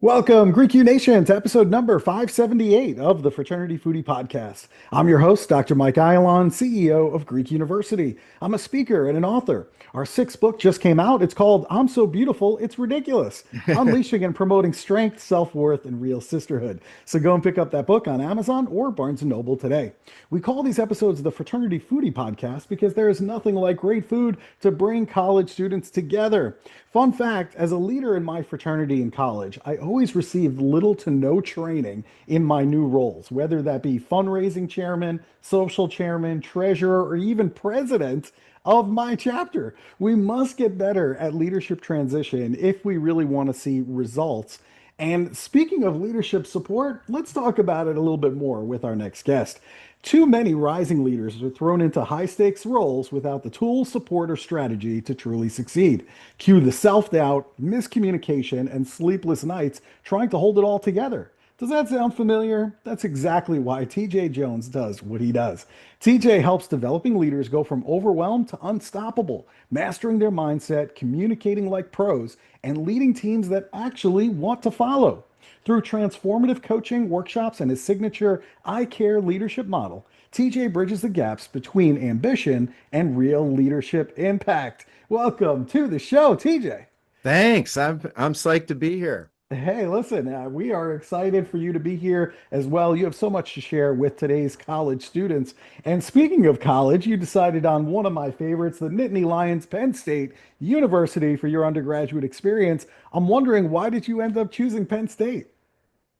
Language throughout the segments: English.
Welcome, Greek U Nation, to episode number 578 of the Fraternity Foodie Podcast. I'm your host, Dr. Mike Ayalon, CEO of Greek University. I'm a speaker and an author. Our sixth book just came out. It's called I'm So Beautiful, It's Ridiculous, Unleashing and Promoting Strength, Self-Worth, and Real Sisterhood. So go and pick up that book on Amazon or Barnes & Noble today. We call these episodes the Fraternity Foodie Podcast because there is nothing like great food to bring college students together. Fun fact, as a leader in my fraternity in college, I always received little to no training in my new roles, whether that be fundraising chairman, social chairman, treasurer, or even president of my chapter. We must get better at leadership transition if we really want to see results. And speaking of leadership support, let's talk about it a little bit more with our next guest. Too many rising leaders are thrown into high stakes roles without the tools, support, or strategy to truly succeed. Cue the self doubt, miscommunication, and sleepless nights trying to hold it all together. Does that sound familiar? That's exactly why TJ Jones does what he does. TJ helps developing leaders go from overwhelmed to unstoppable, mastering their mindset, communicating like pros, and leading teams that actually want to follow. Through transformative coaching, workshops, and his signature iCARE leadership model, TJ bridges the gaps between ambition and real leadership impact. Welcome to the show, TJ. Thanks. I'm psyched to be here. Hey, listen, we are excited for you to be here as well. You have so much to share with today's college students. And speaking of college, you decided on one of my favorites, the Nittany Lions, Penn State University, for your undergraduate experience. I'm wondering, why did you end up choosing Penn State?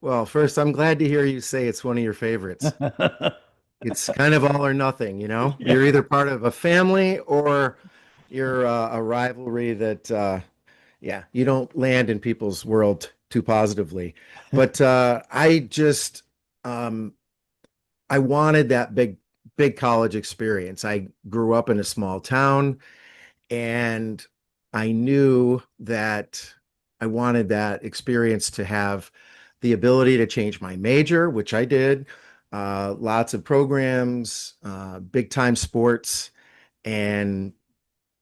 Well, first, I'm glad to hear you say it's one of your favorites. It's kind of all or nothing, you know? Yeah. You're either part of a family or you're a rivalry that, yeah, you don't land in people's world too positively. But um, I wanted that big college experience. I grew up in a small town and I knew that I wanted that experience to have the ability to change my major, which I did, lots of programs, big time sports, and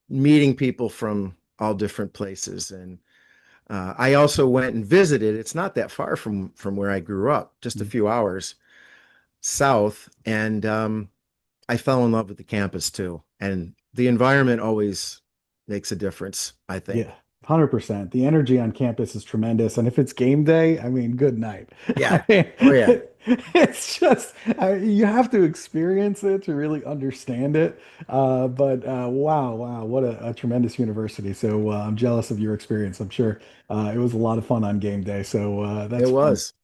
meeting people from all different places. And I also went and visited. It's not that far from where I grew up, just a few hours south, and I fell in love with the campus too. And the environment always makes a difference, I Yeah, think. 100%. The energy on campus is tremendous. And if it's game day, I mean, good night. Yeah. I mean, Oh yeah. it's just, you have to experience it to really understand it. But wow, wow, what a tremendous university. So I'm jealous of your experience. I'm sure it was a lot of fun on game day. So It that's fun. was.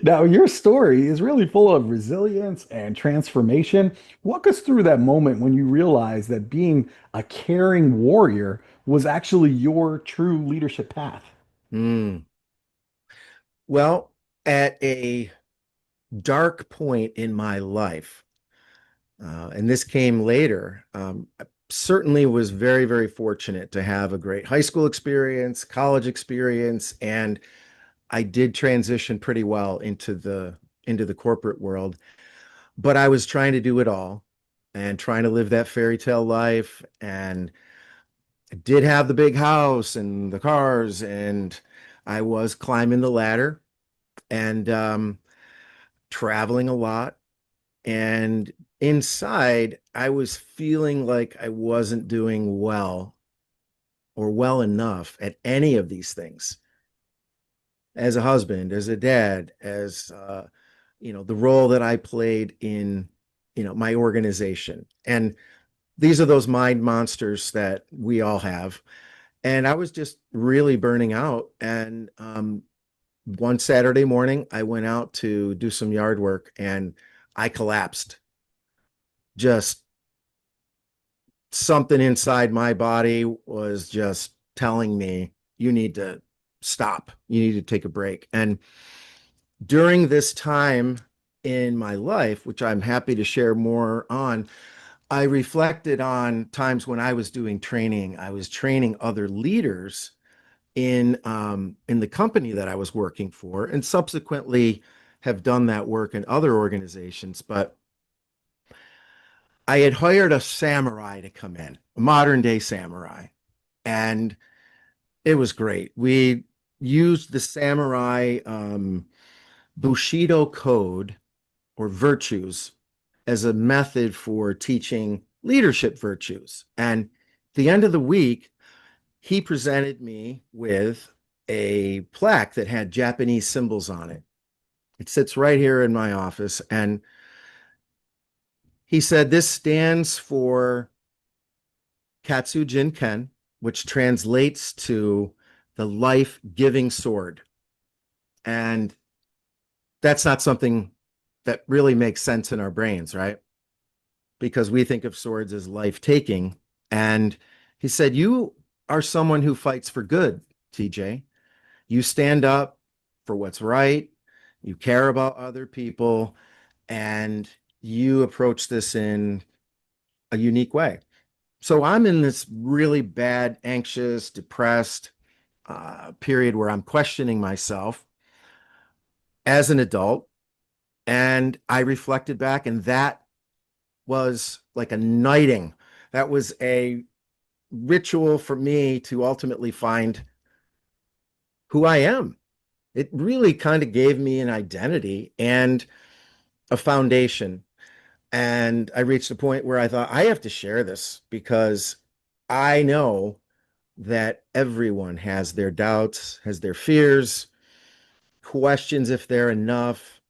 Now, your story is really full of resilience and transformation. Walk us through that moment when you realized that being a caring warrior was actually your true leadership path. Mm. Well, at a dark point in my life, and this came later, I certainly was very, very fortunate to have a great high school experience, college experience, and I did transition pretty well into the corporate world. But I was trying to do it all and trying to live that fairy tale life. And I did have the big house and the cars, and I was climbing the ladder and traveling a lot. And inside, I was feeling like I wasn't doing well or well enough at any of these things as a husband, as a dad, as the role that I played in, my organization. And these are those mind monsters that we all have. And I was just really burning out. And one Saturday morning, I went out to do some yard work and I collapsed. Just something inside my body was just telling me, you need to stop. You need to take a break. And during this time in my life, which I'm happy to share more on, I reflected on times when I was doing training. I was training other leaders in the company that I was working for, and subsequently have done that work in other organizations, but I had hired a samurai to come in, a modern day samurai, and it was great. We used the samurai Bushido code or virtues as a method for teaching leadership virtues. And at the end of the week, he presented me with a plaque that had Japanese symbols on it. It sits right here in my office. And he said, this stands for Katsujin Ken, which translates to the life-giving sword. And that's not something that really makes sense in our brains, right? Because we think of swords as life-taking. And he said, you are someone who fights for good, TJ. You stand up for what's right, you care about other people, and you approach this in a unique way. So I'm in this really bad, anxious, depressed period where I'm questioning myself as an adult. And I reflected back, and that was like a knighting. That was a ritual for me to ultimately find who I am. It really kind of gave me an identity and a foundation. And I reached a point where I thought, I have to share this because I know that everyone has their doubts, has their fears, questions if they're enough.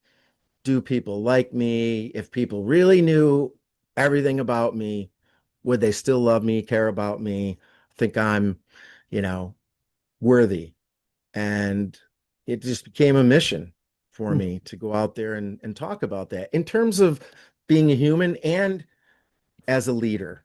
Do people like me? If people really knew everything about me, would they still love me, care about me, think I'm, you know, worthy? And it just became a mission for Hmm. me to go out there and talk about that in terms of being a human and as a leader.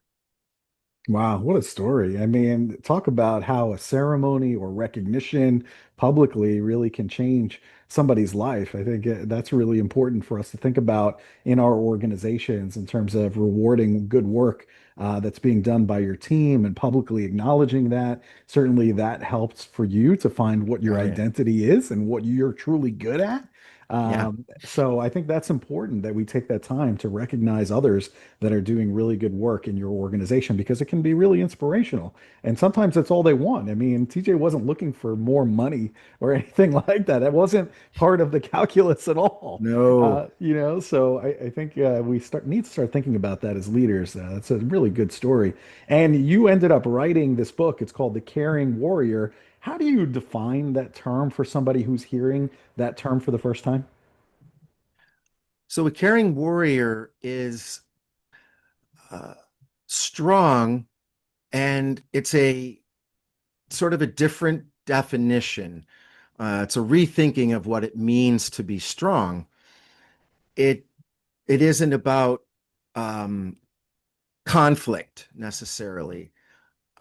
Wow, what a story. I mean, talk about how a ceremony or recognition publicly really can change somebody's life. I think that's really important for us to think about in our organizations in terms of rewarding good work that's being done by your team and publicly acknowledging that. Certainly, that helps for you to find what your Oh, yeah. identity is and what you're truly good at. Yeah. So I think that's important that we take that time to recognize others that are doing really good work in your organization because it can be really inspirational. And sometimes that's all they want. I mean, TJ wasn't looking for more money or anything like that. That wasn't part of the calculus at all. No. So I think we need to start thinking about that as leaders. That's a really good story. And you ended up writing this book. It's called The Caring Warrior. How do you define that term for somebody who's hearing that term for the first time? So a caring warrior is uh, strong, and it's a sort of a different definition. It's a rethinking of what it means to be strong. It it isn't about um, conflict necessarily.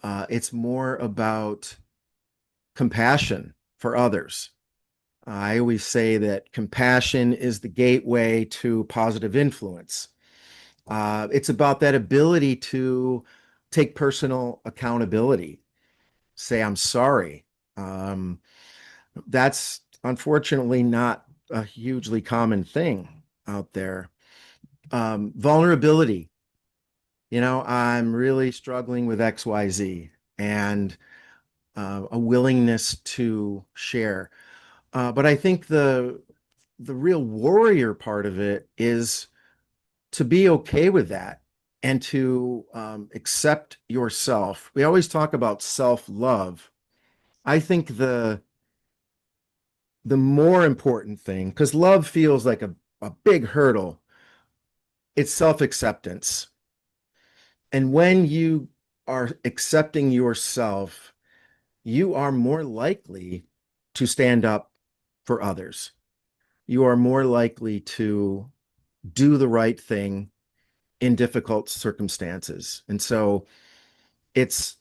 It's more about compassion for others. I always say that compassion is the gateway to positive influence. It's about that ability to take personal accountability, say, I'm sorry. Um, that's unfortunately not a hugely common thing out there. Vulnerability, I'm really struggling with XYZ and a willingness to share. But I think the real warrior part of it is to be okay with that and to accept yourself. We always talk about self-love. I think the more important thing, because love feels like a big hurdle, it's self-acceptance. And when you are accepting yourself, you are more likely to stand up for others. You are more likely to do the right thing in difficult circumstances. And so it's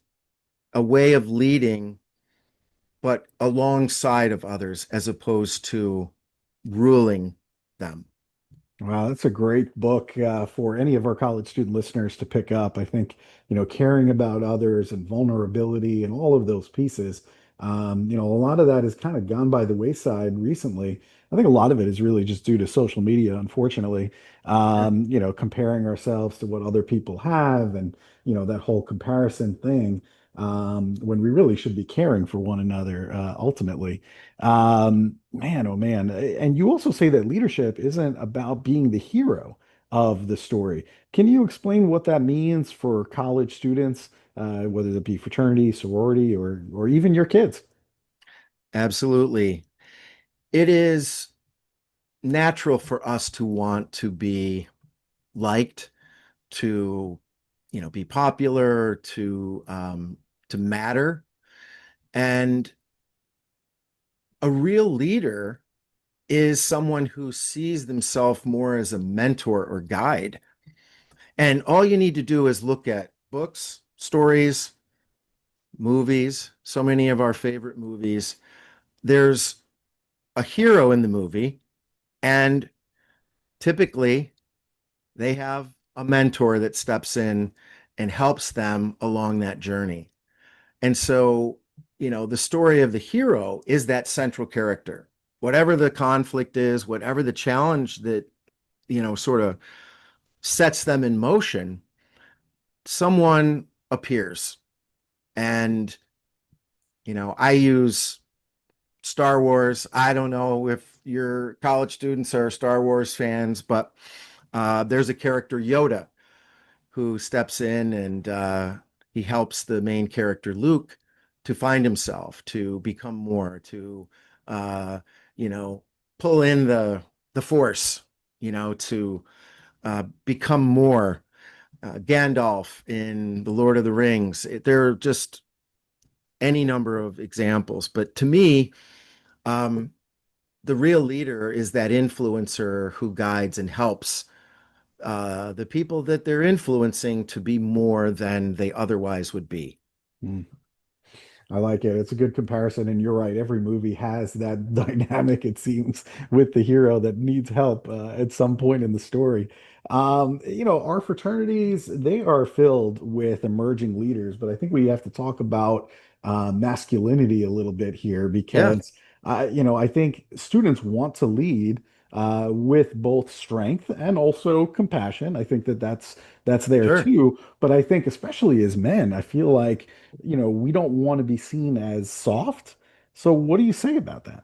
a way of leading, but alongside of others as opposed to ruling them. Wow, that's a great book for any of our college student listeners to pick up. I think, caring about others and vulnerability and all of those pieces, a lot of that has kind of gone by the wayside recently. I think a lot of it is really just due to social media, unfortunately. Sure. Comparing ourselves to what other people have and, that whole comparison thing, when we really should be caring for one another, ultimately. Man, oh man. And you also say that leadership isn't about being the hero of the story. Can you explain what that means for college students, whether it be fraternity, sorority, or even your kids? Absolutely. It is natural for us to want to be liked, to, be popular, to matter. And a real leader is someone who sees themselves more as a mentor or guide. And all you need to do is look at books, stories, movies, so many of our favorite movies. There's a hero in the movie, and typically they have a mentor that steps in and helps them along that journey. And so, the story of the hero is that central character. Whatever the conflict is, whatever the challenge that, sort of sets them in motion, someone appears. And, I use Star Wars. I don't know if your college students are Star Wars fans, but there's a character, Yoda, who steps in and he helps the main character, Luke, to find himself, to become more, to, uh, you know, pull in the force, to become more. Gandalf in The Lord of the Rings. There are just any number of examples. But to me, um, the real leader is that influencer who guides and helps the people that they're influencing to be more than they otherwise would be. Mm. I like it. It's a good comparison, and you're right. Every movie has that dynamic, it seems, with the hero that needs help at some point in the story. Our fraternities, they are filled with emerging leaders, but I think we have to talk about masculinity a little bit here Yeah, because, I think students want to lead with both strength and also compassion. I think that that's there sure. too. But I think especially as men, I feel like we don't want to be seen as soft. So what do you say about that?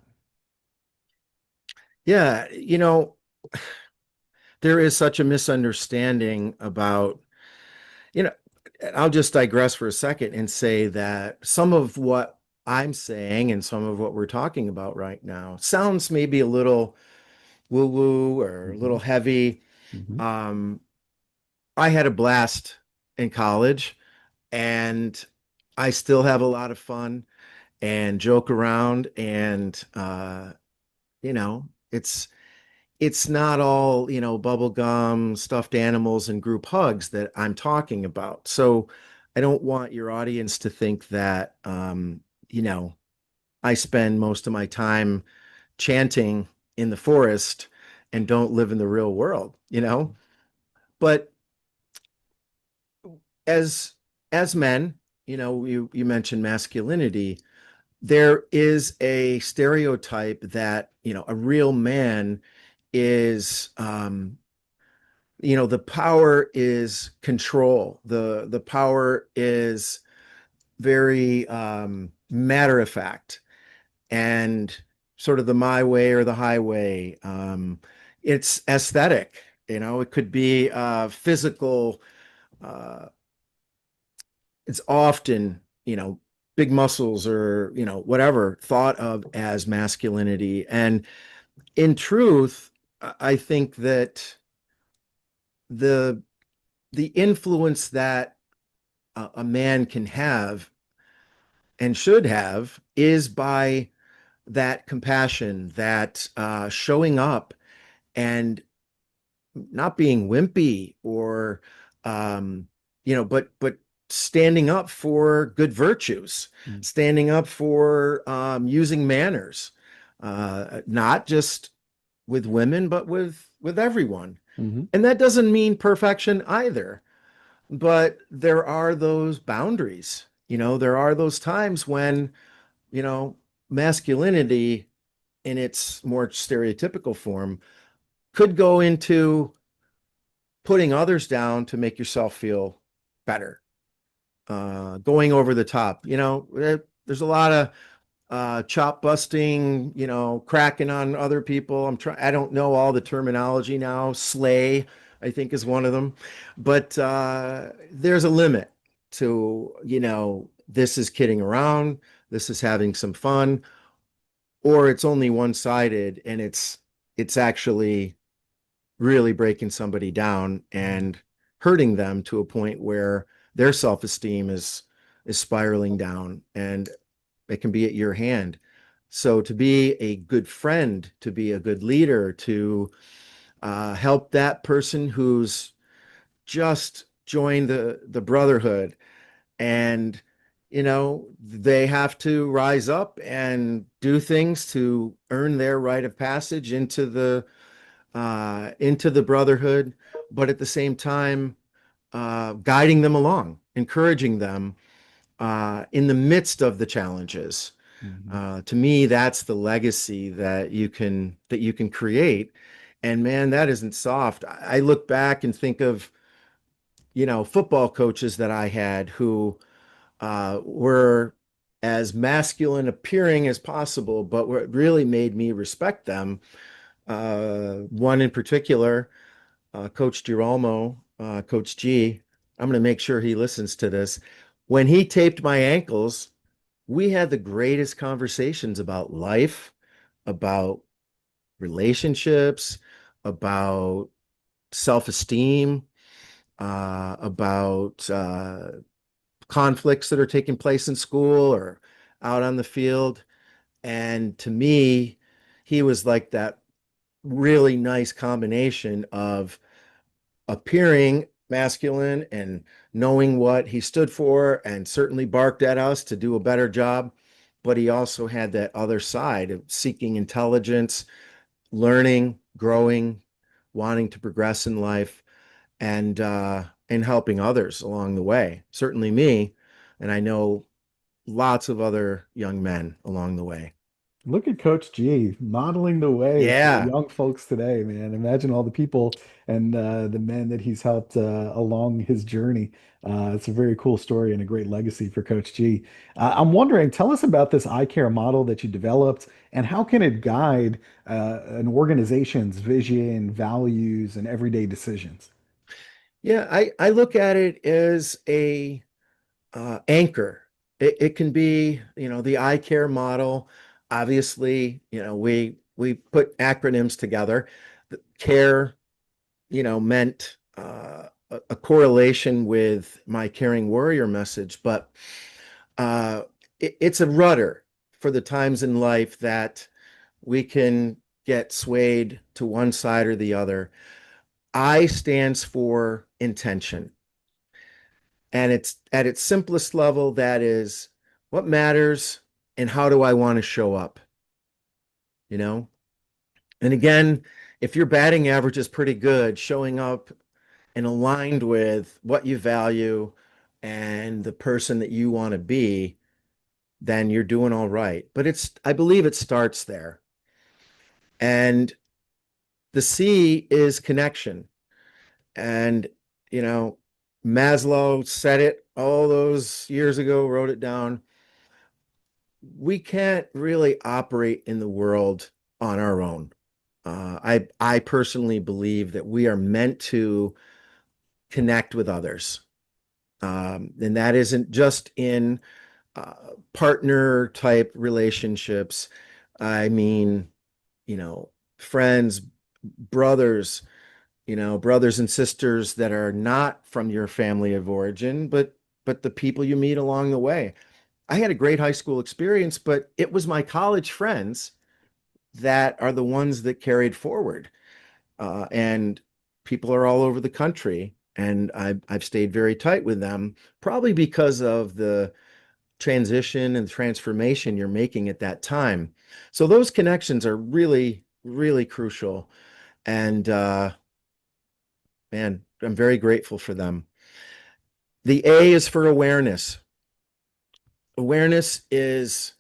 Yeah, there is such a misunderstanding about, you know, I'll just digress for a second and say that some of what I'm saying and some of what we're talking about right now sounds maybe a little woo woo or a Hmm. little heavy. Hmm. Um, I had a blast in college and I still have a lot of fun and joke around and you know, it's it's not all, bubble gum, stuffed animals, and group hugs that I'm talking about. So I don't want your audience to think that, you know, I spend most of my time chanting in the forest and don't live in the real world. But as as men, you mentioned masculinity. There is a stereotype that, a real man is the power is control. The power is very matter of fact and sort of the my way or the highway. It's aesthetic, it could be physical. uh, it's often, big muscles or, whatever thought of as masculinity. And in truth, I think that the the influence that a man can have and should have is by that compassion, that showing up and not being wimpy or but standing up for good virtues, standing up for using manners, not just with women but with everyone. Hmm. And that doesn't mean perfection either, but there are those boundaries. There are those times when, you know masculinity in its more stereotypical form could go into putting others down to make yourself feel better, going over the top. There's a lot of chop busting, cracking on other people. I don't know all the terminology now. Slay, I think, is one of them. But there's a limit to, this is kidding around, this is having some fun, or it's only one-sided and it's actually really breaking somebody down and hurting them to a point where their self-esteem is spiraling down, and it can be at your hand. So to be a good friend, to be a good leader, to help that person who's just joined the brotherhood, and they have to rise up and do things to earn their rite of passage into the brotherhood, but at the same time, guiding them along, encouraging them in the midst of the challenges. Mhm. To me, that's the legacy that you can create. And man, that isn't soft. I look back and think of, football coaches that I had who were as masculine appearing as possible, but what really made me respect them, one in particular, Coach Girolamo, Coach G. I'm going to make sure he listens to this. When he taped my ankles, we had the greatest conversations about life, about relationships, about self-esteem, about conflicts that are taking place in school or out on the field. And to me, he was like that really nice combination of appearing masculine and knowing what he stood for, and certainly barked at us to do a better job. But he also had that other side of seeking intelligence, learning, growing, wanting to progress in life, and helping others along the way. Certainly me, and I know lots of other young men along the way. Look at Coach G modeling the way for Yeah. young folks today, man. Imagine all the people and the men that he's helped along his journey. It's a very cool story and a great legacy for Coach G. I'm wondering, tell us about this iCARE model that you developed and how can it guide an organization's vision, values, and everyday decisions? Yeah, I look at it as a anchor. It can be, the iCare model. Obviously, we put acronyms together. The care, meant a correlation with my caring warrior message, but uh, it's a rudder for the times in life that we can get swayed to one side or the other. I stands for intention. And it's at its simplest level, that is what matters and how do I want to show up, you know? And again, if your batting average is pretty good, showing up and aligned with what you value and the person that you want to be, then you're doing all right. But I believe it starts there. And the C is connection. And, you know, Maslow said it all those years ago, wrote it down. We can't really operate in the world on our own. I personally believe that we are meant to connect with others, and that isn't just in uh, partner type relationships. I mean, you know, friends, brothers, brothers and sisters that are not from your family of origin, but the people you meet along the way. I had a great high school experience, but it was my college friends that are the ones that carried forward. And people are all over the country, and I've stayed very tight with them, probably because of the transition and transformation you're making at that time. So those connections are really, really crucial. And man, I'm very grateful for them. The A is for awareness. Awareness is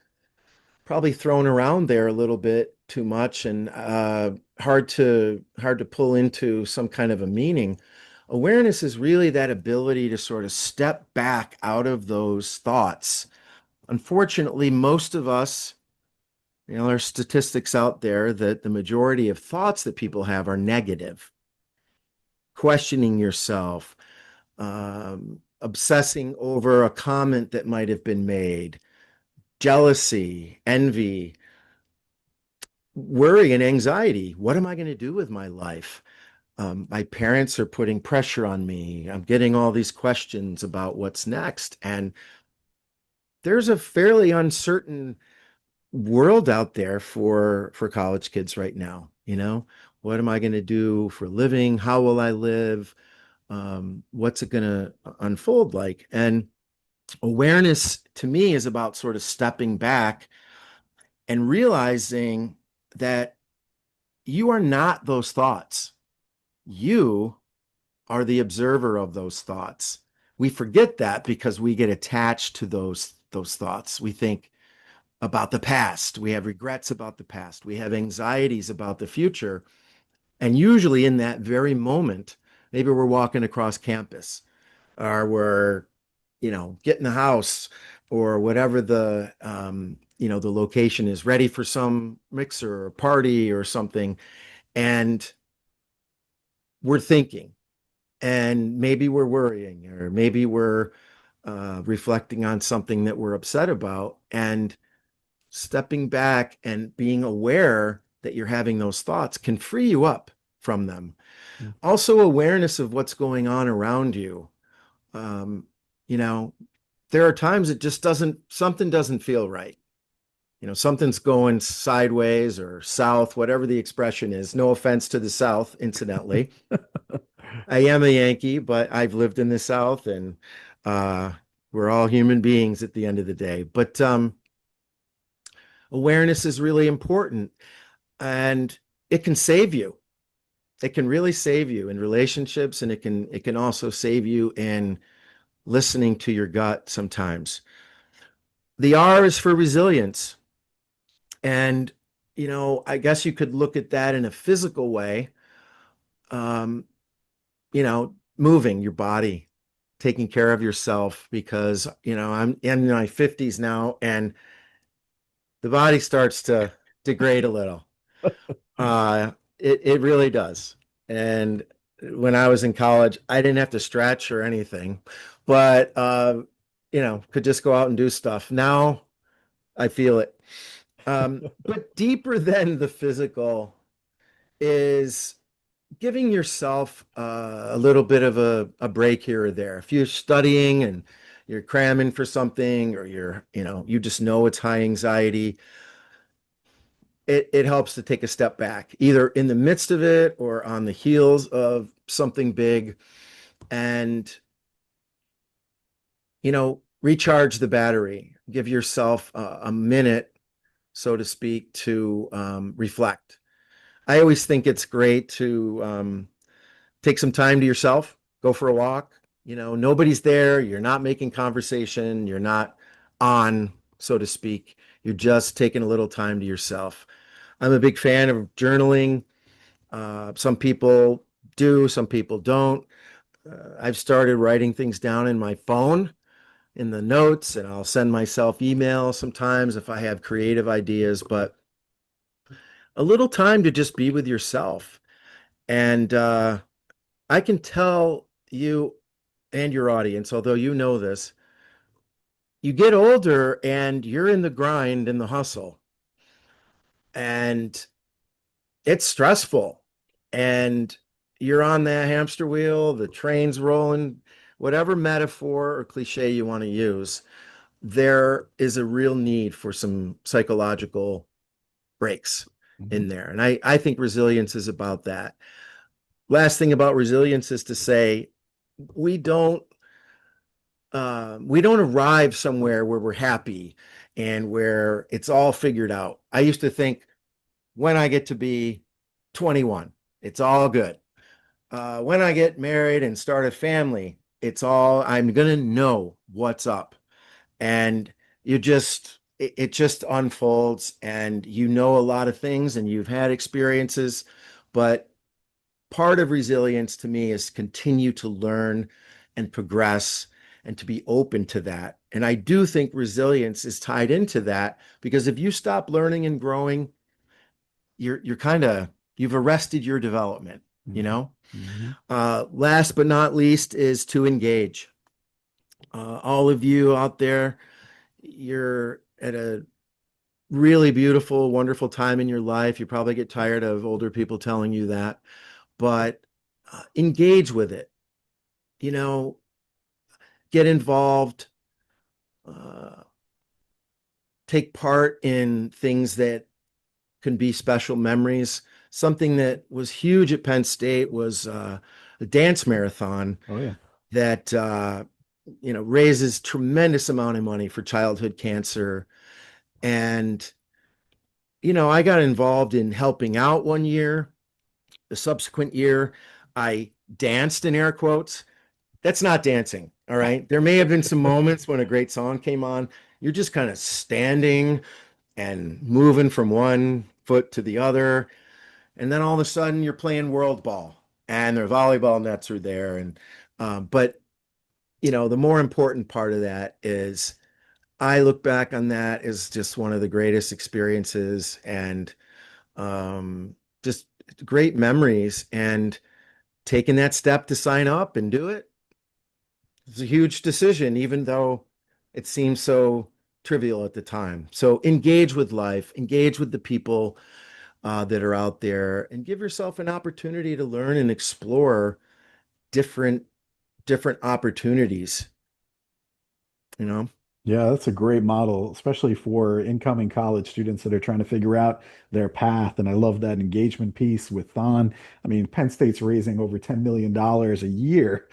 probably thrown around there a little bit too much and hard to pull into some kind of a meaning. Awareness is really that ability to sort of step back out of those thoughts. Unfortunately, most of us, there are statistics out there that the majority of thoughts that people have are negative, questioning yourself, obsessing over a comment that might have been made, jealousy, envy, worry, and anxiety. What am I going to do with my life? My parents are putting pressure on me. I'm getting all these questions about what's next. And there's a fairly uncertain world out there for college kids right now. What am I going to do for a living? How will I live? What's it going to unfold like? And awareness to me is about sort of stepping back and realizing that you are not those thoughts. You are the observer of those thoughts. We forget that because we get attached to those thoughts. We think about the past. We have regrets about the past. We have anxieties about the future. And usually in that very moment, maybe we're walking across campus or we're, getting the house or whatever the location is, ready for some mixer or party or something. And we're thinking, and maybe we're worrying, or maybe we're reflecting on something that we're upset about, and stepping back and being aware that you're having those thoughts can free you up from them. Mm. Also, awareness of what's going on around you. Um, you know, there are times it just something doesn't feel right. Something's going sideways or south, whatever the expression is. No offense to the South, incidentally. I am a Yankee, but I've lived in the South, and uh, we're all human beings at the end of the day. But awareness is really important, and it can save you. It can really save you in relationships, and it can also save you in listening to your gut sometimes. The R is for resilience. And, I guess you could look at that in a physical way. Um, Moving your body, taking care of yourself, because, I'm in my 50s now and the body starts to degrade a little. It really does. And when I was in college, I didn't have to stretch or anything, but, could just go out and do stuff. Now I feel it. But deeper than the physical is giving yourself a little bit of a break here or there. If you're studying and you're cramming for something, or you just know it's high anxiety, it helps to take a step back, either in the midst of it or on the heels of something big, and, recharge the battery. Give yourself a minute, so to speak, to reflect. I always think it's great to take some time to yourself, go for a walk. Nobody's there. You're not making conversation. You're not on, so to speak. You're just taking a little time to yourself. I'm a big fan of journaling. Some people do, some people don't. I've started writing things down in my phone in the notes, and I'll send myself emails sometimes if I have creative ideas, but a little time to just be with yourself. And I can tell you and your audience, although you know this, you get older and you're in the grind and the hustle, and it's stressful, and you're on that hamster wheel, the train's rolling, whatever metaphor or cliche you want to use. There is a real need for some psychological breaks Mhm. in there. And I think resilience is about that. Last thing about resilience is to say we don't we don't arrive somewhere where we're happy and where it's all figured out. I used to think, when I get to be 21, it's all good. When I get married and start a family, I'm going to know what's up. And you just it just unfolds, and you know a lot of things and you've had experiences, but part of resilience to me is continue to learn and progress and to be open to that. And I do think resilience is tied into that, because if you stop learning and growing, you're kind of you've arrested your development, you Mhm. know? Mhm. Last but not least is to engage. All of you out there, you're at a really beautiful, wonderful time in your life. You probably get tired of older people telling you that, but engage with it. You know, get involved, uh, take part in things that can be special memories. Something that was huge at Penn State was a dance marathon Oh yeah. that raises tremendous amount of money for childhood cancer. And I got involved in helping out one year. The subsequent year, I danced in air quotes. That's not dancing. All right. There may have been some moments when a great song came on. You're just kind of standing and moving from one foot to the other. And then all of a sudden you're playing world ball and their volleyball nets are there. But the more important part of that is I look back on that as just one of the greatest experiences, and um, just great memories. And taking that step to sign up and do it, it's a huge decision, even though it seems so trivial at the time. So engage with life, engage with the people that are out there, and give yourself an opportunity to learn and explore different different opportunities. You know. Yeah, that's a great model, especially for incoming college students that are trying to figure out their path. And I love that engagement piece with Thon. I mean, Penn State's raising over $10 million a year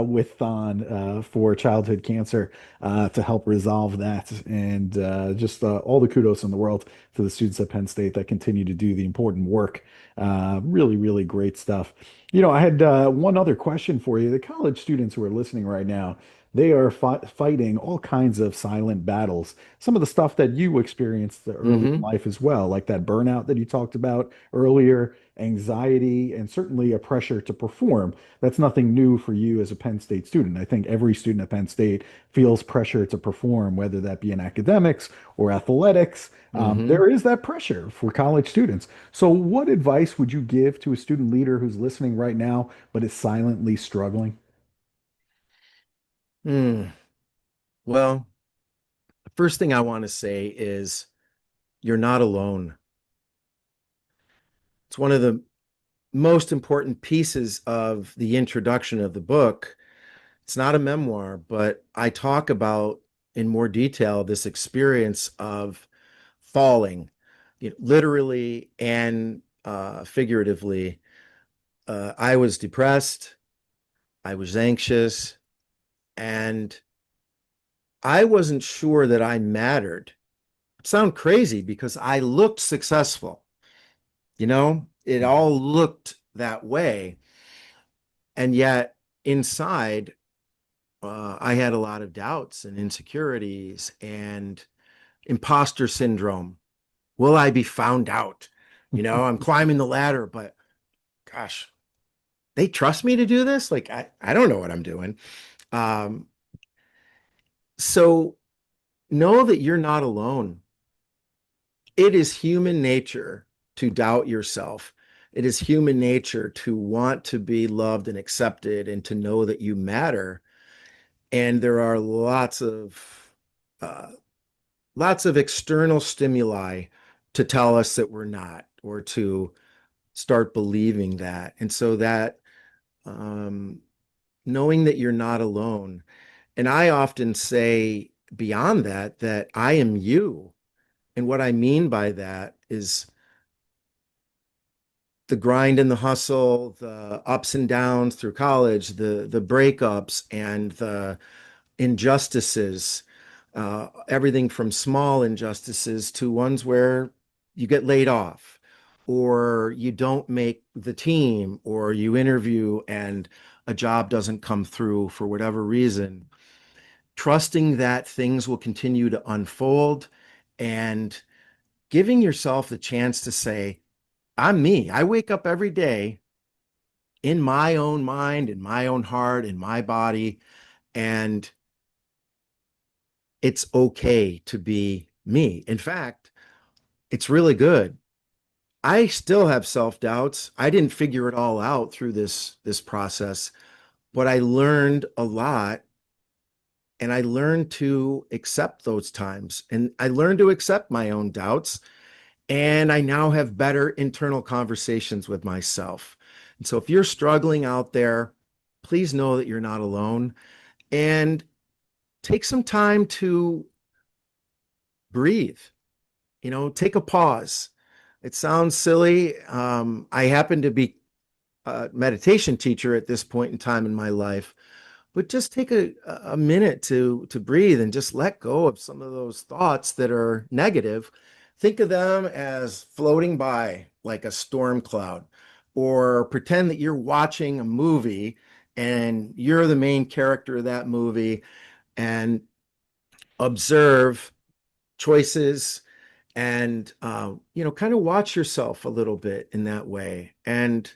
with Thon for childhood cancer to help resolve that. And just all the kudos in the world to the students at Penn State that continue to do the important work. Really, really great stuff. I had one other question for you. The college students who are listening right now, they are fighting all kinds of silent battles. Some of the stuff that you experienced early in Mm-hmm. life as well, like that burnout that you talked about earlier, anxiety, and certainly a pressure to perform. That's nothing new for you as a Penn State student. I think every student at Penn State feels pressure to perform, whether that be in academics or athletics. Mm-hmm. There is that pressure for college students. So, what advice would you give to a student leader who's listening right now, but is silently struggling? Mm. Well, the first thing I want to say is you're not alone. It's one of the most important pieces of the introduction of the book. It's not a memoir, but I talk about in more detail this experience of falling, literally and figuratively. I was depressed, I was anxious, and I wasn't sure that I mattered. It sounds crazy because I looked successful. It all looked that way. And yet inside, I had a lot of doubts and insecurities and imposter syndrome. Will I be found out? I'm climbing the ladder, but gosh, they trust me to do this? Like, I don't know what I'm doing. Um, so know that you're not alone. It is human nature to doubt yourself. It is human nature to want to be loved and accepted and to know that you matter. And there are uh, lots of external stimuli to tell us that we're not, or to start believing that. And so that um, knowing that you're not alone. And I often say beyond that, that I am you. And what I mean by that is the grind and the hustle, the ups and downs through college, the breakups and the injustices, everything from small injustices to ones where you get laid off, or you don't make the team, or you interview and a job doesn't come through for whatever reason. Trusting that things will continue to unfold and giving yourself the chance to say, I'm me. I wake up every day in my own mind, in my own heart, in my body, and it's okay to be me. In fact, it's really good. I still have self-doubts. I didn't figure it all out through this process, but I learned a lot, and I learned to accept those times, and I learned to accept my own doubts, and I now have better internal conversations with myself. And so if you're struggling out there, please know that you're not alone, and take some time to breathe. Take a pause. It sounds silly. I happen to be a meditation teacher at this point in time in my life, but just take a minute to breathe and just let go of some of those thoughts that are negative. Think of them as floating by like a storm cloud, or pretend that you're watching a movie and you're the main character of that movie, and observe choices, and kind of watch yourself a little bit in that way, and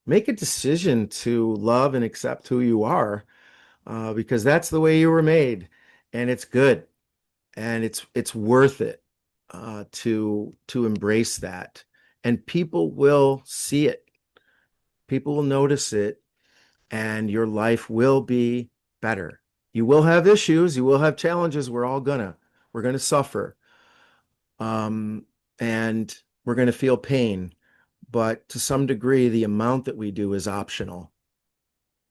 make a decision to love and accept who you are, because that's the way you were made, and it's good, and it's worth it, to embrace that, and people will see it, people will notice it, and your life will be better. You will have issues, you will have challenges. We're gonna suffer, um, and we're gonna feel pain, but to some degree, the amount that we do is optional.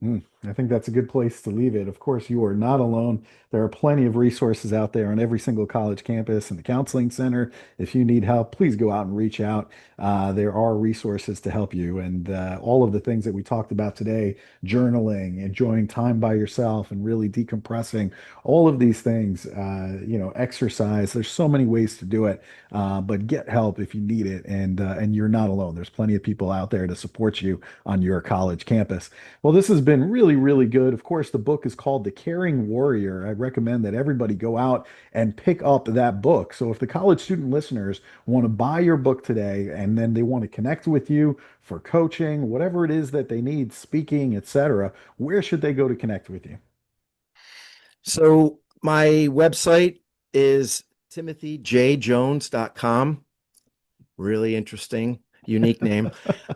I think that's a good place to leave it. Of course, you are not alone. There are plenty of resources out there on every single college campus and the counseling center. If you need help, please go out and reach out. There are resources to help you. And all of the things that we talked about today, journaling, enjoying time by yourself, and really decompressing, all of these things, exercise. There's so many ways to do it, but get help if you need it. And you're not alone. There's plenty of people out there to support you on your college campus. Well, this has been really, really good. Of course, the book is called The Caring Warrior. I recommend that everybody go out and pick up that book. So if the college student listeners want to buy your book today and then they want to connect with you for coaching, whatever it is that they need, speaking, etc., where should they go to connect with you? So my website is timothyjjones.com. Really interesting, unique name.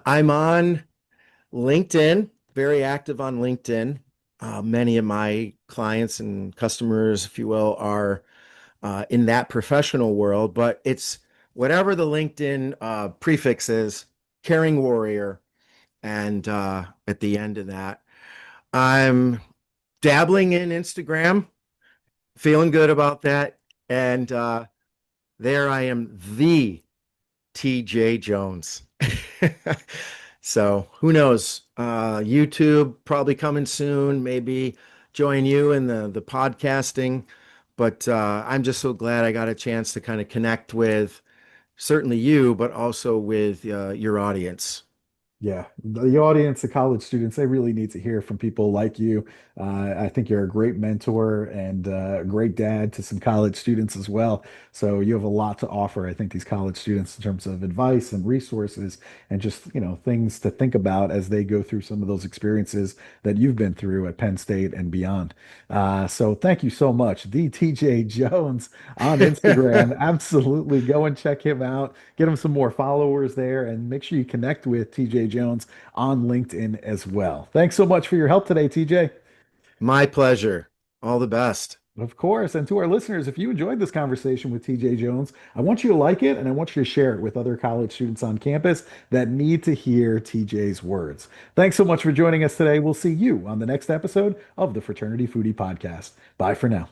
I'm on LinkedIn, very active on LinkedIn. Many of my clients and customers, if you will, are in that professional world, but it's whatever the LinkedIn prefix is, Caring Warrior. And at the end of that, I'm dabbling in Instagram, feeling good about that. And there I am, the TJ Jones. So who knows? YouTube probably coming soon, maybe join you in the podcasting. But I'm just so glad I got a chance to kind of connect with certainly you, but also with your audience. Yeah, the audience, the college students, they really need to hear from people like you. I think you're a great mentor and a great dad to some college students as well. So you have a lot to offer, I think, these college students in terms of advice and resources and just, things to think about as they go through some of those experiences that you've been through at Penn State and beyond. So thank you so much. The TJ Jones on Instagram. Absolutely go and check him out. Get him some more followers there and make sure you connect with TJ Jones on LinkedIn as well. Thanks so much for your help today, TJ. My pleasure. All the best. Of course. And to our listeners, if you enjoyed this conversation with TJ Jones, I want you to like it and I want you to share it with other college students on campus that need to hear TJ's words. Thanks so much for joining us today. We'll see you on the next episode of the Fraternity Foodie Podcast. Bye for now.